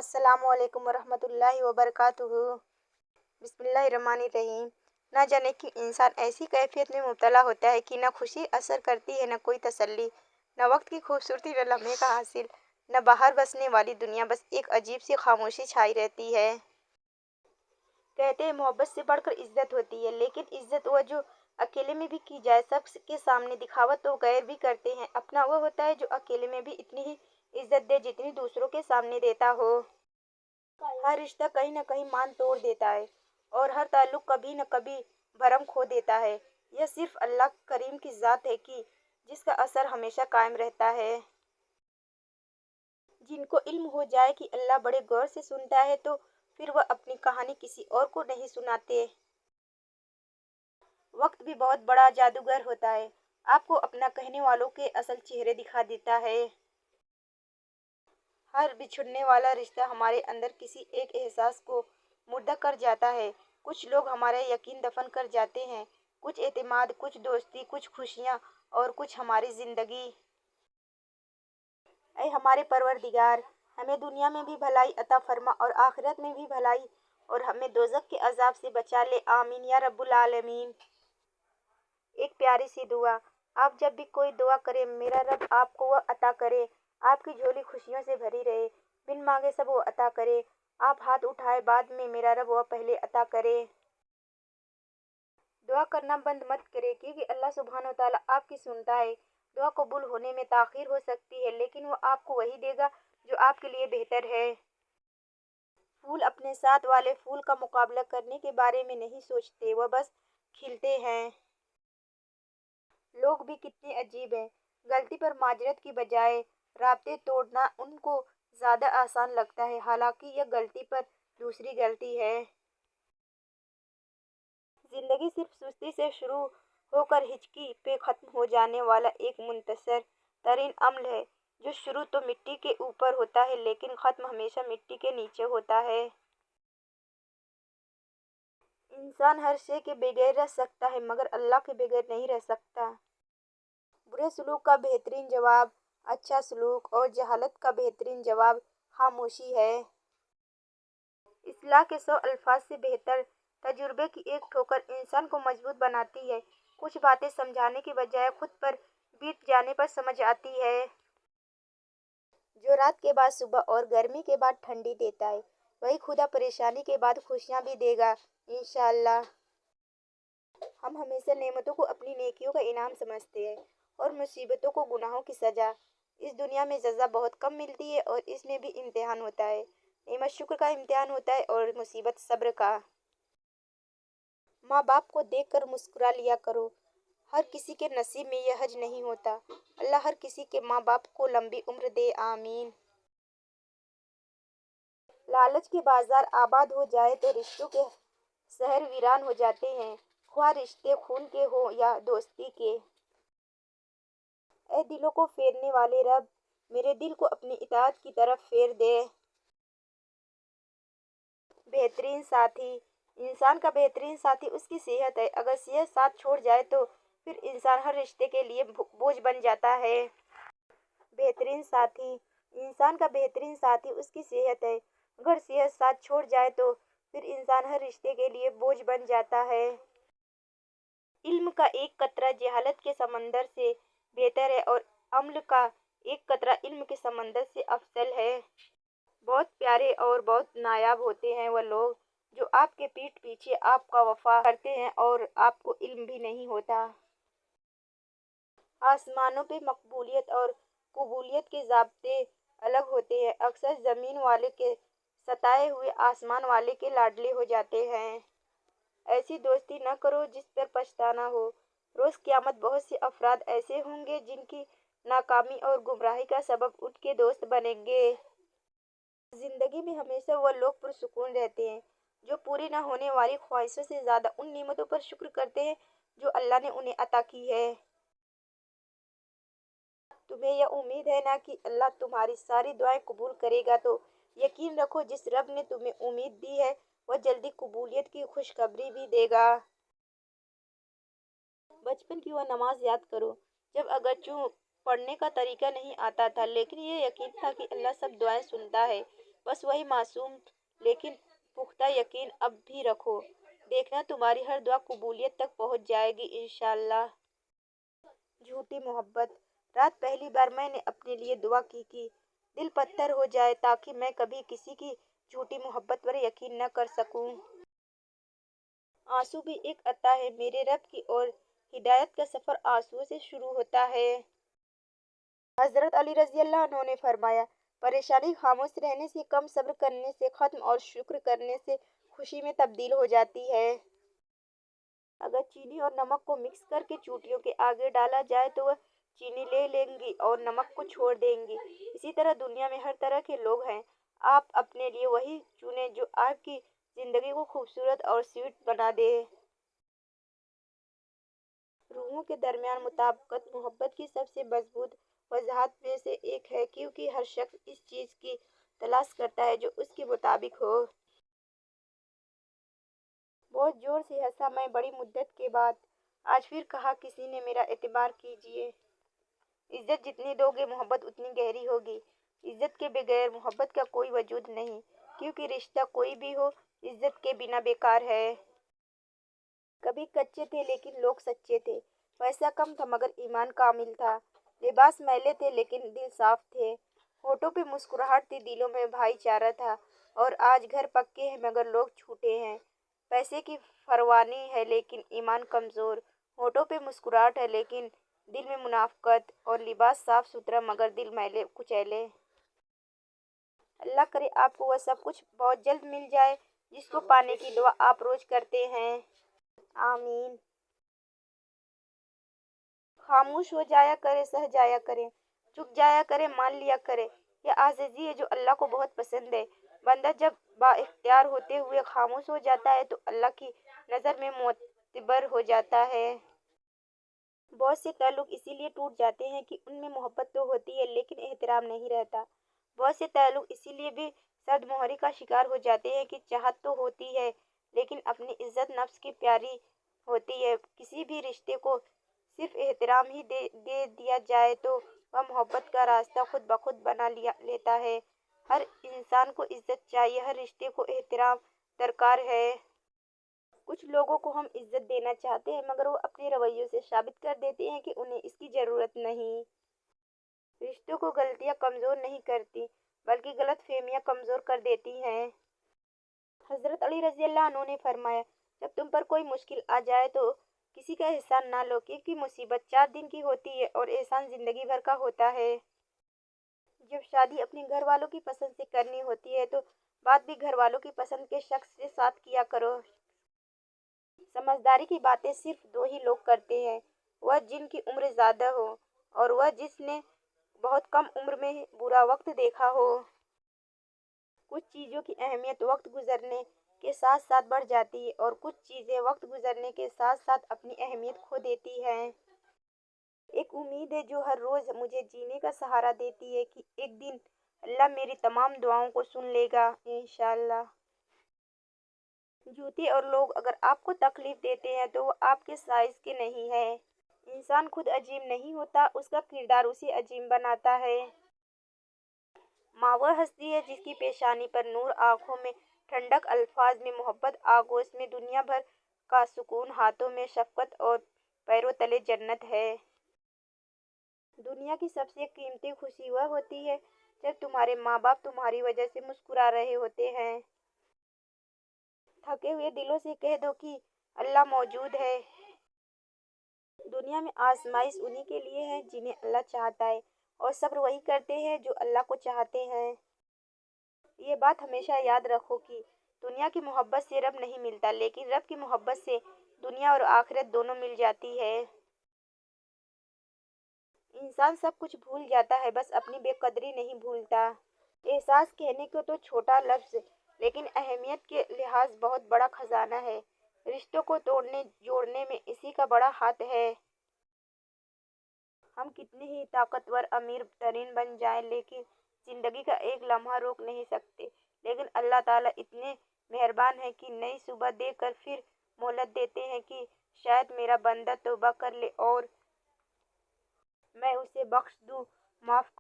अस्सलामु अलैकुम वरहमतुल्लाहि वबरकातुहू। बिस्मिल्लाहिर्रहमानिर्रहीम। न जाने कि इंसान ऐसी कैफियत में मुब्तला होता है कि न खुशी असर करती है, न कोई तसल्ली, न वक्त की खूबसूरती, न लम्हे का हासिल, न बाहर बसने वाली दुनिया, बस एक अजीब सी खामोशी छाई रहती है। कहते हैं मोहब्बत से बढ़कर इज्जत होती है, लेकिन इज्जत वह जो अकेले में भी की जाए। सबके सामने दिखावा तो गैर भी करते हैं, अपना वह होता है जो अकेले में भी इतनी ही इज्जत दे जितनी दूसरों के सामने देता हो। हर रिश्ता कहीं न कहीं मान तोड़ देता है और हर ताल्लुक कभी न कभी भरम खो देता है। यह सिर्फ अल्लाह करीम की ज़ात है कि जिसका असर हमेशा कायम रहता है। जिनको इल्म हो जाए कि अल्लाह बड़े गौर से सुनता है, तो फिर वह अपनी कहानी किसी और को नहीं सुनाते। वक्त भी बहुत बड़ा जादूगर होता है, आपको अपना कहने वालों के असल चेहरे दिखा देता है। हर बिछुड़ने वाला रिश्ता हमारे अंदर किसी एक एहसास को मुर्दा कर जाता है। कुछ लोग हमारा यकीन दफन कर जाते हैं, कुछ एतमाद, कुछ दोस्ती, कुछ खुशियाँ और कुछ हमारी जिंदगी। ऐ हमारे परवरदिगार, हमें दुनिया में भी भलाई अता फरमा और आखिरत में भी भलाई, और हमें दोज़ख के अजाब से बचा ले। आमीन या रब्बुल आलमीन। एक प्यारी सी दुआ। आप जब भी कोई दुआ करें, मेरा रब आपको वह अता करे, आपकी झोली खुशियों से भरी रहे, बिन मांगे सब वो अता करे। आप हाथ उठाए बाद में, मेरा रब वह पहले अता करे। दुआ करना बंद मत करे, क्योंकि अल्लाह सुब्हान व तआला आपकी सुनता है। दुआ कबूल होने में ताखीर हो सकती है, लेकिन वो आपको वही देगा जो आपके लिए बेहतर है। फूल अपने साथ वाले फूल का मुकाबला करने के बारे में नहीं सोचते, वह बस खिलते हैं। लोग भी कितने अजीब हैं, गलती पर माजरत की बजाय राब्ते तोड़ना उनको ज़्यादा आसान लगता है, हालांकि यह गलती पर दूसरी गलती है। जिंदगी सिर्फ सुस्ती से शुरू होकर हिचकी पे ख़त्म हो जाने वाला एक मुंतसर तरीन अमल है, जो शुरू तो मिट्टी के ऊपर होता है, लेकिन ख़त्म हमेशा मिट्टी के नीचे होता है। इंसान हर शे के बगैर रह सकता है, मगर अल्लाह के बगैर नहीं रह सकता। बुरे सलूक का बेहतरीन जवाब अच्छा सलूक, और जहालत का बेहतरीन जवाब खामोशी है। इस्लाह के 100 अल्फाज से बेहतर तजुर्बे की एक ठोकर इंसान को मजबूत बनाती है। कुछ बातें समझाने के बजाय खुद पर बीत जाने पर समझ आती है। जो रात के बाद सुबह और गर्मी के बाद ठंडी देता है, वही खुदा परेशानी के बाद खुशियाँ भी देगा इंशाअल्लाह। हम हमेशा नेमतों को अपनी नेकियों का इनाम समझते हैं और मुसीबतों को गुनाहों की सज़ा। इस दुनिया में सज़ा बहुत कम मिलती है और इसमें भी इम्तिहान होता है। नेमत शुक्र का इम्तिहान होता है और मुसीबत सब्र का। माँ बाप को देखकर मुस्कुरा लिया करो, हर किसी के नसीब में यह हज नहीं होता। अल्लाह हर किसी के माँ बाप को लंबी उम्र दे, आमीन। लालच के बाजार आबाद हो जाए तो रिश्तों के शहर वीरान हो जाते हैं, ख्वाह रिश्ते खून के हो या दोस्ती के। ऐ दिलों को फेरने वाले रब, मेरे दिल को अपनी इताअत की तरफ फेर दे। बेहतरीन साथी। इंसान का बेहतरीन साथी उसकी सेहत है। अगर सेहत साथ छोड़ जाए तो फिर इंसान हर रिश्ते के लिए बोझ बन जाता है। बेहतरीन साथी। इंसान का बेहतरीन साथी उसकी सेहत है। अगर सेहत साथ छोड़ जाए तो फिर इंसान हर रिश्ते के लिए बोझ बन जाता है। इल्म का एक कतरा जहालत के समंदर से बेहतर है और अमल का एक कतरा इल्म के समंदर से अफजल है। बहुत प्यारे और बहुत नायाब होते हैं वह लोग जो आपके पीठ पीछे आपका वफा करते हैं और आपको इल्म भी नहीं होता। आसमानों पे मकबूलियत और कबूलियत के ज़ाब्ते अलग होते हैं। अक्सर ज़मीन वाले के सताए हुए आसमान वाले के लाडले हो जाते हैं। ऐसी दोस्ती न करो जिस पर पछताना हो। रोज़ क़यामत बहुत से अफराद ऐसे होंगे जिनकी नाकामी और गुमराही का सबब उनके दोस्त बनेंगे। जिंदगी में हमेशा वह लोग पुरसुकून रहते हैं जो पूरी न होने वाली ख्वाहिशों से ज़्यादा उन नेमतों पर शुक्र करते हैं जो अल्लाह ने उन्हें अता की है। तुम्हें यह उम्मीद है ना कि अल्लाह तुम्हारी सारी दुआएं कबूल करेगा, तो यकीन रखो जिस रब ने तुम्हें उम्मीद दी है वह जल्दी कबूलियत की खुशखबरी भी देगा। बचपन की वह नमाज याद करो जब अगरचूँ पढ़ने का तरीका नहीं आता था, लेकिन ये यकीन था कि अल्लाह सब दुआएं सुनता है। बस वही मासूम लेकिन पुख्ता यकीन अब भी रखो। देखना तुम्हारी हर दुआ कबूलियत तक पहुंच जाएगी इंशाअल्लाह। झूठी मोहब्बत। रात पहली बार मैंने अपने लिए दुआ की कि दिल पत्थर हो जाए ताकि मैं कभी किसी की झूठी मोहब्बत पर यकीन न कर सकूं। आंसू भी एक अता है मेरे रब की और हिदायत का सफर आंसुओं से शुरू होता है। हजरत अली रजी अल्लाह अन्हु ने फरमाया, परेशानी खामोश रहने से, कम सब्र करने से खत्म और शुक्र करने से खुशी में तब्दील हो जाती है। अगर चीनी और नमक को मिक्स करके चूंटियों के आगे डाला जाए तो वह चीनी ले लेंगी और नमक को छोड़ देंगी। इसी तरह दुनिया में हर तरह के लोग हैं। आप अपने लिए वही चुने जो आपकी जिंदगी को खूबसूरत और स्वीट बना दे। रूहों के दरमियान मुताबिकत मोहब्बत की सबसे मजबूत वजहात में से एक है, क्योंकि हर शख्स इस चीज़ की तलाश करता है जो उसके मुताबिक हो। बहुत जोर से हंसा मैं बड़ी मुद्दत के बाद। आज फिर कहा किसी ने, मेरा एतबार कीजिए। इज्जत जितनी दोगे मोहब्बत उतनी गहरी होगी। इज्जत के बगैर मोहब्बत का कोई वजूद नहीं, क्योंकि रिश्ता कोई भी हो इज्जत के बिना बेकार है। कभी कच्चे थे लेकिन लोग सच्चे थे। पैसा कम था मगर ईमान कामिल था। लिबास मैले थे लेकिन दिल साफ थे। होठों पे मुस्कुराहट थी, दिलों में भाईचारा था। और आज घर पक्के हैं मगर लोग छूटे हैं। पैसे की फरवानी है लेकिन ईमान कमजोर। होठों पे मुस्कुराहट है लेकिन दिल में मुनाफकत। और लिबास साफ सुथरा मगर दिल मैले कुचैले। अल्लाह करे आपको वह सब कुछ बहुत जल्द मिल जाए जिसको पाने की दुआ आप रोज करते हैं। आमीन। खामोश हो जाया करे, सह जाया करे, चुप जाया करे, मान लिया करे। यह आजिज़ी है जो अल्लाह को बहुत पसंद है। बंदा जब बाइख्तियार होते हुए खामोश हो जाता है तो अल्लाह की नज़र में मोतबर हो जाता है। बहुत से ताल्लुक इसीलिए टूट जाते हैं कि उनमें मोहब्बत तो होती है लेकिन एहतराम नहीं रहता। बहुत से ताल्लुक इसीलिए भी सर्द मोहरी का शिकार हो जाते हैं कि चाहत तो होती है लेकिन अपनी इज्जत नफ्स की प्यारी होती है। किसी भी रिश्ते को सिर्फ एहतराम ही दे दिया जाए तो वह मोहब्बत का रास्ता खुद ब खुद बना लिया लेता है। हर इंसान को इज्जत चाहिए, हर रिश्ते को एहतराम दरकार है। कुछ लोगों को हम इज्जत देना चाहते हैं मगर वो अपने रवैयों से साबित कर देते हैं कि उन्हें इसकी ज़रूरत नहीं। रिश्तों को गलतियाँ कमज़ोर नहीं करती बल्कि गलत फहमियाँ कमज़ोर कर देती हैं। हज़रत अली रज़ी अल्लाह अन्हु ने फरमाया, जब तुम पर कोई मुश्किल आ जाए तो किसी का एहसान ना लो, क्योंकि मुसीबत 4 दिन की होती है और एहसान ज़िंदगी भर का होता है। जब शादी अपने घर वालों की पसंद से करनी होती है तो बात भी घर वालों की पसंद के शख्स के साथ किया करो। समझदारी की बातें सिर्फ 2 ही लोग करते हैं, वह जिनकी उम्र ज़्यादा हो और वह जिसने बहुत कम उम्र में बुरा वक्त देखा हो। कुछ चीज़ों की अहमियत वक्त गुजरने के साथ साथ बढ़ जाती है और कुछ चीज़ें वक्त गुजरने के साथ साथ अपनी अहमियत खो देती हैं। एक उम्मीद है जो हर रोज़ मुझे जीने का सहारा देती है कि एक दिन अल्लाह मेरी तमाम दुआओं को सुन लेगा इंशाअल्लाह। जूते और लोग अगर आपको तकलीफ देते हैं तो वो आपके साइज के नहीं है। इंसान खुद अजीम नहीं होता, उसका किरदार उसे अजीम बनाता है। माँ वह हस्ती है जिसकी पेशानी पर नूर, आंखों में ठंडक, अल्फाज में मोहब्बत, आगोश में दुनिया भर का सुकून, हाथों में शफकत और पैरों तले जन्नत है। दुनिया की सबसे कीमती खुशी वह होती है जब तुम्हारे माँ बाप तुम्हारी वजह से मुस्कुरा रहे होते हैं। थके हुए दिलों से कह दो कि अल्लाह मौजूद है। दुनिया में आजमाइश उन्हीं के लिए है जिन्हें अल्लाह चाहता है और सब्र वही करते हैं जो अल्लाह को चाहते हैं। ये बात हमेशा याद रखो कि दुनिया की मोहब्बत से रब नहीं मिलता लेकिन रब की मोहब्बत से दुनिया और आखिरत दोनों मिल जाती है। इंसान सब कुछ भूल जाता है, बस अपनी बेकदरी नहीं भूलता। एहसास कहने को तो छोटा लफ्ज़ लेकिन अहमियत के लिहाज बहुत बड़ा खजाना है। रिश्तों को तोड़ने जोड़ने में इसी का बड़ा हाथ है। हम कितने ही ताकतवर अमीर तरीन बन जाएं लेकिन जिंदगी का एक लम्हा रोक नहीं सकते। लेकिन अल्लाह ताला इतने मेहरबान है कि नई सुबह देकर फिर मोहलत देते हैं कि शायद मेरा बंदा तौबा कर ले और मैं उसे बख्श दूं, माफ़